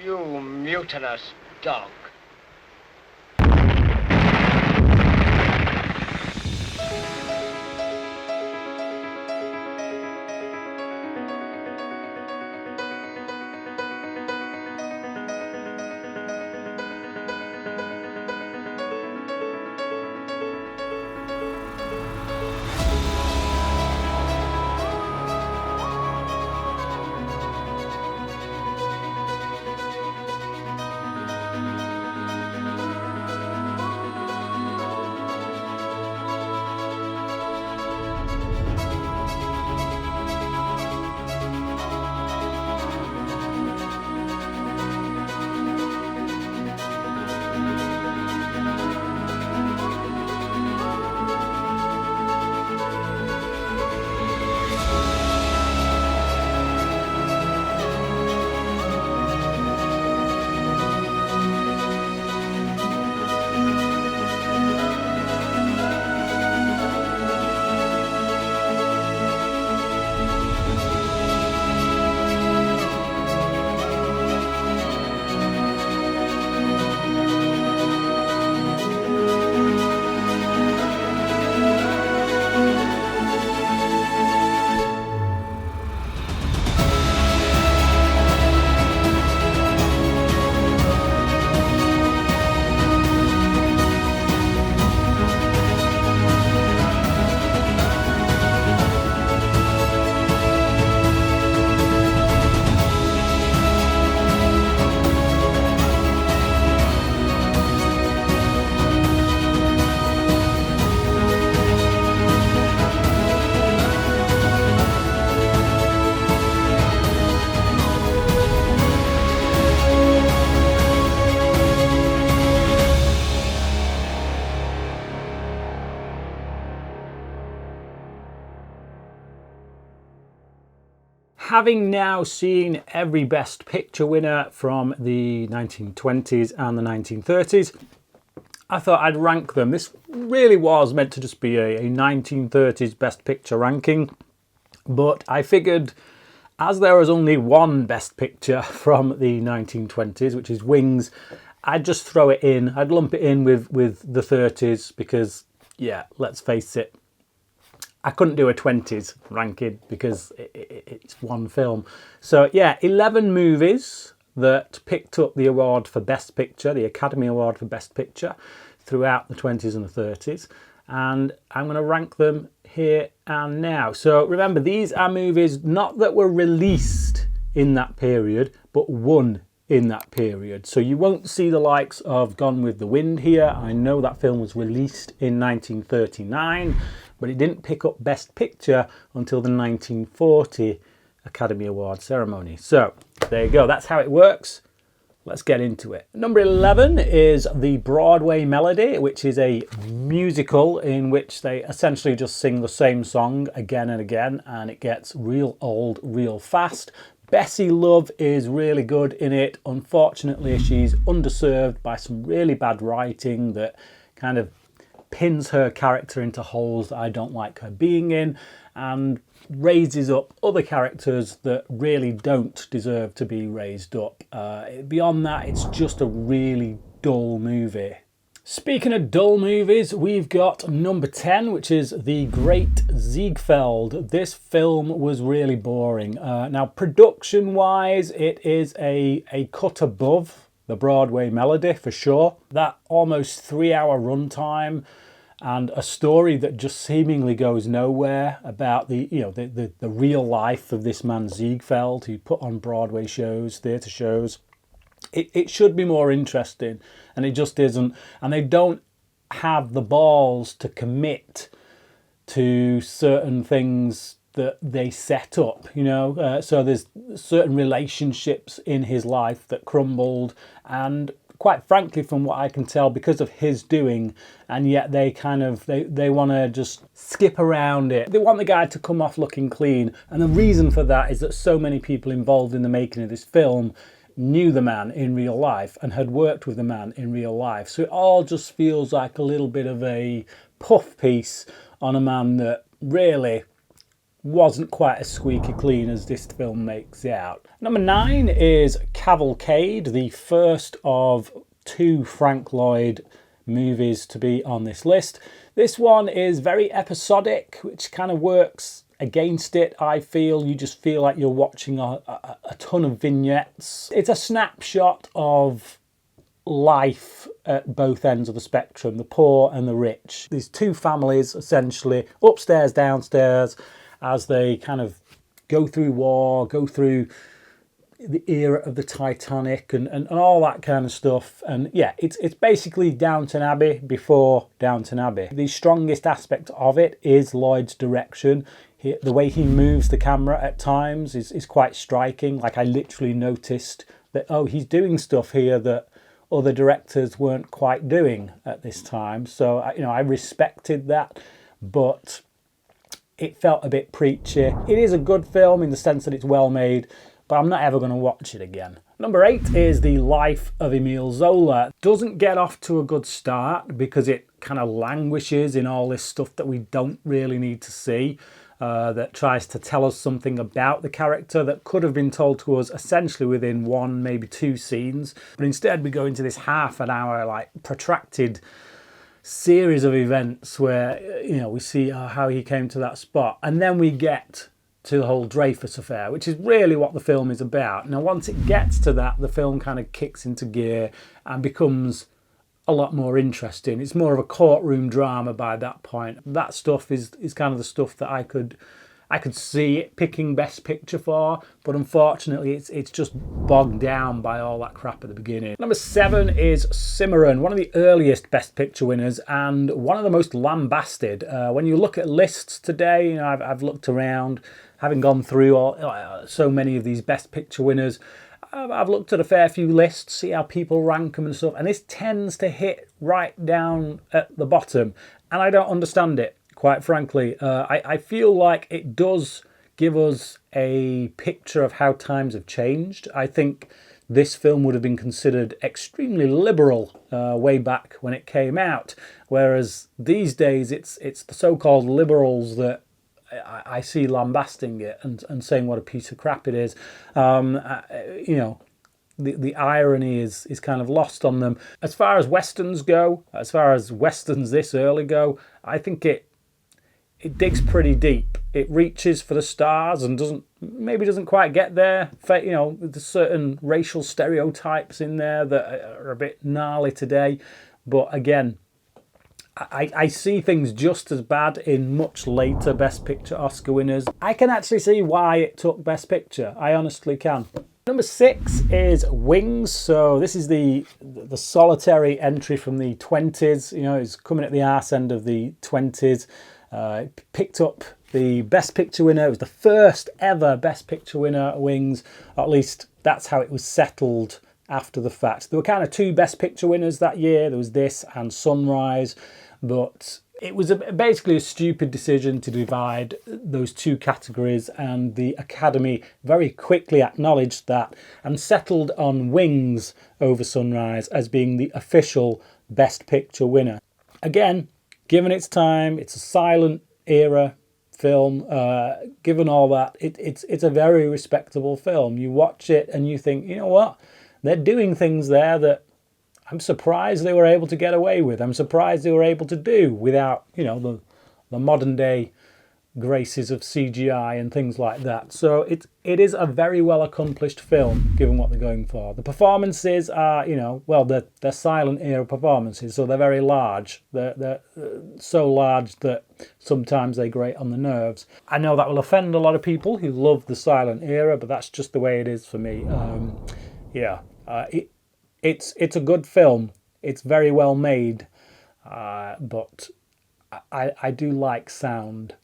You mutinous dog. Having now seen every Best Picture winner from the 1920s and the 1930s, I thought I'd rank them. This really was meant to just be a 1930s Best Picture ranking, but I figured as there was only one Best Picture from the 1920s, which is Wings, I'd just throw it in. I'd lump it in with the 30s because, yeah, let's face it, I couldn't do a 20s ranking because it's one film. So yeah, 11 movies that picked up the award for Best Picture, the Academy Award for Best Picture, throughout the 20s and the 30s. And I'm going to rank them here and now. So remember, these are movies not that were released in that period, but won in that period. So you won't see the likes of Gone with the Wind here. I know that film was released in 1939, but it didn't pick up Best Picture until the 1940 Academy Award ceremony. So there you go, that's how it works. Let's get into it. Number 11 is the Broadway Melody, which is a musical in which they essentially just sing the same song again and again, and it gets real old real fast. Bessie Love is really good in it. Unfortunately, she's underserved by some really bad writing that kind of pins her character into holes that I don't like her being in, and raises up other characters that really don't deserve to be raised up. Beyond that, it's just a really dull movie. Speaking of dull movies, we've got number 10, which is The Great Ziegfeld. This film was really boring. Now, production-wise, it is a cut above the Broadway Melody for sure. That almost 3-hour runtime and a story that just seemingly goes nowhere about the real life of this man Ziegfeld, who put on Broadway shows, theatre shows. It should be more interesting, and it just isn't. And they don't have the balls to commit to certain things that they set up, so there's certain relationships in his life that crumbled, and quite frankly, from what I can tell, because of his doing, and yet they want to just skip around it. They want the guy to come off looking clean, and the reason for that is that so many people involved in the making of this film knew the man in real life and had worked with the man in real life. So it all just feels like a little bit of a puff piece on a man that really wasn't quite as squeaky clean as this film makes it out. Number 9 is Cavalcade, the first of 2 Frank Lloyd movies to be on this list. This one is very episodic, which kind of works against it, I feel. You just feel like you're watching a ton of vignettes. It's a snapshot of life at both ends of the spectrum, the poor and the rich. These 2 families, essentially, upstairs, downstairs, as they kind of go through war, go through the era of the Titanic and all that kind of stuff. And yeah, it's basically Downton Abbey before Downton Abbey. The strongest aspect of it is Lloyd's direction. The way he moves the camera at times is quite striking. Like, I literally noticed that, oh, he's doing stuff here that other directors weren't quite doing at this time. So, I respected that, but it felt a bit preachy. It is a good film in the sense that it's well made, but I'm not ever going to watch it again. Number 8 is The Life of Emile Zola. Doesn't get off to a good start because it kind of languishes in all this stuff that we don't really need to see. That tries to tell us something about the character that could have been told to us essentially within 1, maybe 2 scenes. But instead we go into this half an hour, like, protracted series of events where, we see how he came to that spot. And then we get to the whole Dreyfus affair, which is really what the film is about. Now, once it gets to that, the film kind of kicks into gear and becomes a lot more interesting. It's more of a courtroom drama by that point. That stuff is kind of the stuff that I could see it picking Best Picture for, but unfortunately it's just bogged down by all that crap at the beginning. Number 7 is Cimarron, one of the earliest Best Picture winners and one of the most lambasted. When you look at lists today, I've looked around, having gone through so many of these Best Picture winners. I've looked at a fair few lists, see how people rank them and stuff, and this tends to hit right down at the bottom, and I don't understand it, quite frankly. I feel like it does give us a picture of how times have changed. I think this film would have been considered extremely liberal way back when it came out, whereas these days it's the so-called liberals that I see lambasting it and saying what a piece of crap it is. The irony is kind of lost on them. As far as westerns go, as far as westerns this early go, I think it digs pretty deep. It reaches for the stars and doesn't quite get there. There's certain racial stereotypes in there that are a bit gnarly today, but again, I see things just as bad in much later Best Picture Oscar winners. I can actually see why it took Best Picture. I honestly can. Number 6 is Wings. So this is the solitary entry from the 20s. It's coming at the arse end of the 20s. It picked up the Best Picture winner. It was the first ever Best Picture winner, Wings. Or at least that's how it was settled after the fact. There were kind of 2 Best Picture winners that year. There was this and Sunrise, but it was basically a stupid decision to divide those 2 categories, and the Academy very quickly acknowledged that and settled on Wings over Sunrise as being the official Best Picture winner. Again, given its time, it's a silent era film. Given all that, it's a very respectable film. You watch it and you think, you know what? They're doing things there that I'm surprised they were able to get away with. I'm surprised they were able to do without, the modern day graces of CGI and things like that. So it is a very well accomplished film, given what they're going for. The performances are, they're silent era performances, so they're very large. They're so large that sometimes they grate on the nerves. I know that will offend a lot of people who love the silent era, but that's just the way it is for me. It's a good film. It's very well made, but I do like sound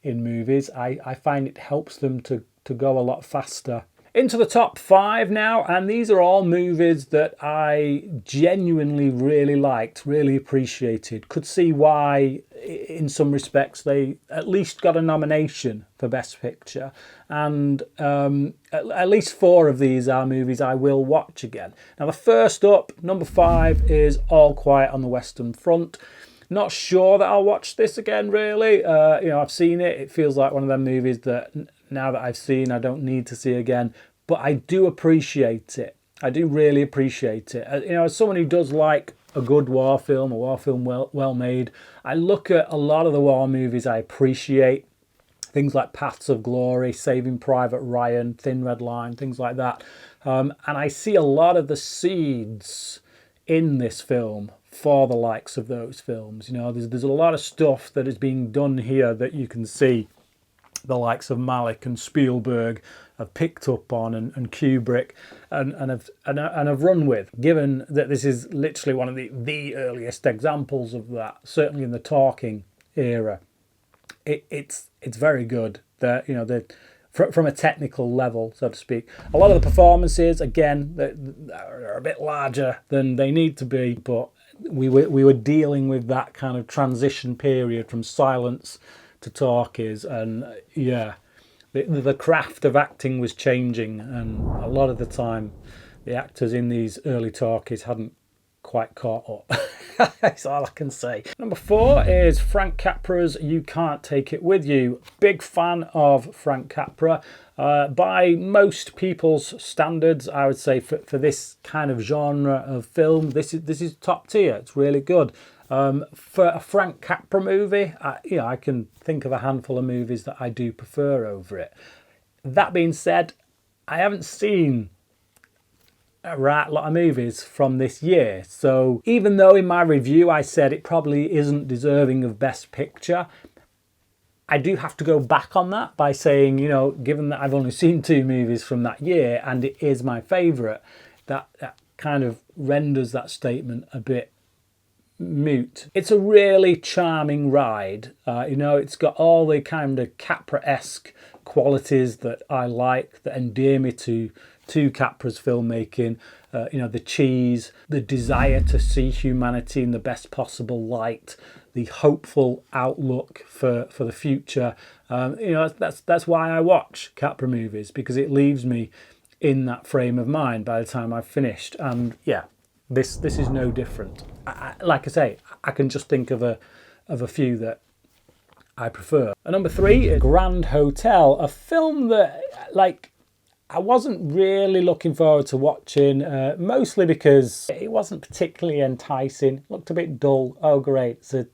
in movies. I find it helps them to go a lot faster. Into the top 5 now, and these are all movies that I genuinely really liked, really appreciated. Could see why, in some respects, they at least got a nomination for Best Picture. And at least 4 of these are movies I will watch again. Now, the first up, number 5, is All Quiet on the Western Front. Not sure that I'll watch this again, really. I've seen it. It feels like one of them movies that now that I've seen, I don't need to see again. But I do appreciate it. I do really appreciate it. As someone who does like a good war film, a war film well made, I look at a lot of the war movies I appreciate. Things like Paths of Glory, Saving Private Ryan, Thin Red Line, things like that. And I see a lot of the seeds in this film for the likes of those films. There's a lot of stuff that is being done here that you can see the likes of Malick and Spielberg have picked up on, and Kubrick and have run with, given that this is literally one of the earliest examples of that, certainly in the talking era. It's very good. From a technical level, so to speak. A lot of the performances, again, are a bit larger than they need to be, but we were dealing with that kind of transition period from silence to talkies, and the craft of acting was changing, and a lot of the time the actors in these early talkies hadn't quite caught up. That's all I can say. Number 4 is Frank Capra's You Can't Take It With You. Big fan of Frank Capra. By most people's standards, I would say for this kind of genre of film, this is top tier. It's really good. For a Frank Capra movie, I can think of a handful of movies that I do prefer over it. That being said, I haven't seen a right lot of movies from this year. So even though in my review I said it probably isn't deserving of Best Picture, I do have to go back on that by saying, given that I've only seen 2 movies from that year and it is my favourite, that kind of renders that statement a bit moot. It's a really charming ride. It's got all the kind of Capra-esque qualities that I like, that endear me to Capra's filmmaking. The cheese, the desire to see humanity in the best possible light, the hopeful outlook for the future. That's why I watch Capra movies, because it leaves me in that frame of mind by the time I've finished. And this is no different. Like I say, I can just think of a few that I prefer. And number 3 is Grand Hotel, a film that I wasn't really looking forward to watching, mostly because it wasn't particularly enticing. It looked a bit dull. Oh great, it's a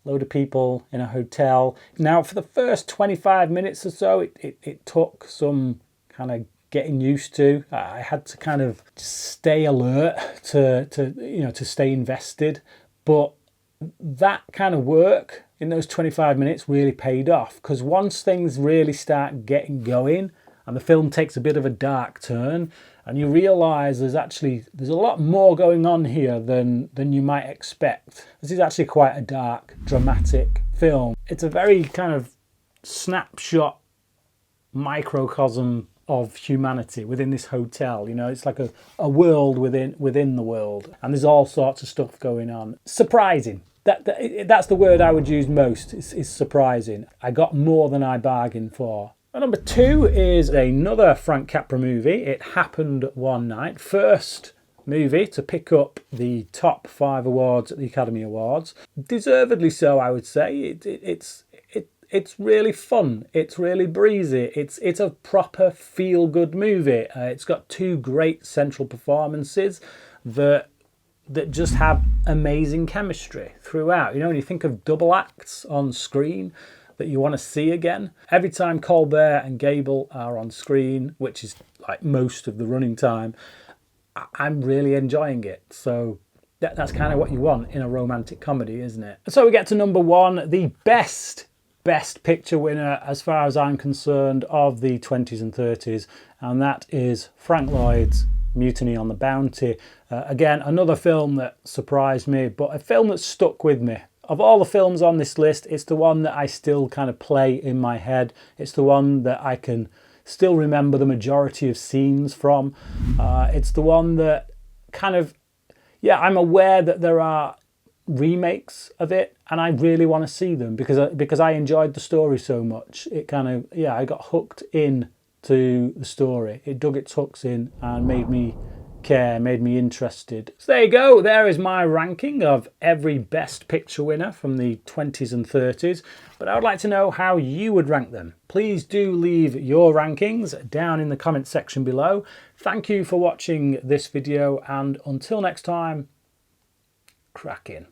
load of people in a hotel. Now for the first 25 minutes or so, it took some kind of getting used to. I had to kind of stay alert to stay invested. But that kind of work in those 25 minutes really paid off, because once things really start getting going and the film takes a bit of a dark turn, and you realise there's a lot more going on here than you might expect. This is actually quite a dark, dramatic film. It's a very kind of snapshot microcosm of humanity within this hotel. It's like a world within the world, and there's all sorts of stuff going on. Surprising. That's the word I would use most, is surprising. I got more than I bargained for. And number 2 is another Frank Capra movie. It Happened One Night. First movie to pick up the top 5 awards at the Academy Awards. Deservedly so, I would say. It's really fun. It's really breezy. It's a proper feel-good movie. It's got 2 great central performances that just have amazing chemistry throughout. When you think of double acts on screen that you want to see again, every time Colbert and Gable are on screen, which is like most of the running time, I'm really enjoying it. So that's kind of what you want in a romantic comedy, isn't it? So we get to number 1, the best picture winner, as far as I'm concerned, of the 20s and 30s, and that is Frank Lloyd's Mutiny on the Bounty. Again, another film that surprised me, but a film that stuck with me. Of all the films on this list, it's the one that I still kind of play in my head. It's the one that I can still remember the majority of scenes from. It's the one that kind of, I'm aware that there are remakes of it, and I really want to see them because I enjoyed the story so much. It kind of, I got hooked in to the story. It dug its hooks in and made me made me interested. So there you go, there is my ranking of every Best Picture winner from the 20s and 30s, but I would like to know how you would rank them. Please do leave your rankings down in the comment section below. Thank you for watching this video, and until next time, crack in.